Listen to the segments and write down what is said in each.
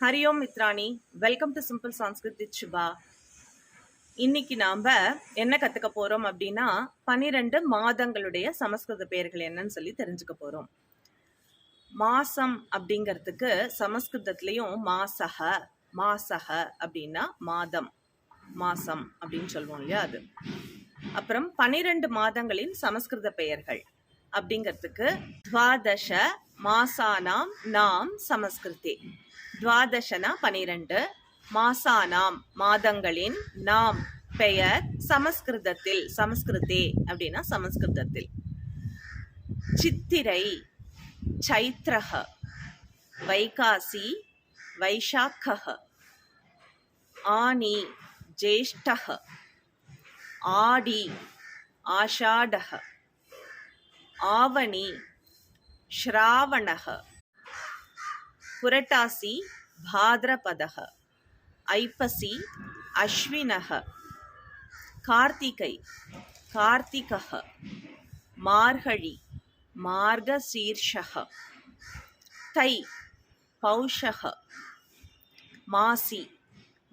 ஹரியோம் மித்ராணி, welcome to simple Sanskrit with Shubha. இன்னைக்கு நாம் என்ன கற்றுக்க போகிறோம் அப்படின்னா 12 மாதங்களுடைய சமஸ்கிருத பெயர்கள் என்னன்னு சொல்லி தெரிஞ்சுக்க போகிறோம். மாசம் அப்படிங்கிறதுக்கு சமஸ்கிருதத்துலேயும் மாசக மாசக அப்படின்னா மாதம், மாசம் அப்படின்னு சொல்லுவோம் இல்லையா அது. அப்புறம் 12 மாதங்களின் சமஸ்கிருத பெயர்கள் அப்படிங்கிறதுக்கு துவாதச மாசானாம் நாம் சமஸ்கிருதே. துவாதசனா 12, மாசானாம் மாதங்களின், நாம் பெயர் சமஸ்கிருதத்தில், சமஸ்கிருதே அப்படின்னா சமஸ்கிருதத்தில். சித்திரை சைத்ரஹ, வைகாசி வைஷாக்கஹ, ஆனி ஜேஷ்டஹ, ஆடி ஆஷாடஹ, ஆவணி ஸ்ராவணஹ, புரட்டாசி பாத்ரபதஹ, ஐப்பசி அஸ்வினஹ, கார்த்திகை கார்த்திகஹ, மார்கழி மார்கசீர்ஷஹ, தை பௌஷஹ, மாசி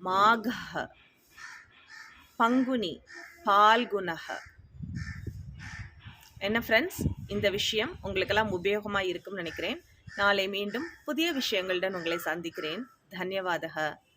மாகஹ, பங்குனி பால்குணஹ. என்ன ஃப்ரெண்ட்ஸ், இந்த விஷயம் உங்களுக்கெல்லாம் உபயோகமாக இருக்கும்னு நினைக்கிறேன். நாளை மீண்டும் புதிய விஷயங்களுடன் உங்களை சந்திக்கிறேன். தன்யவாதக.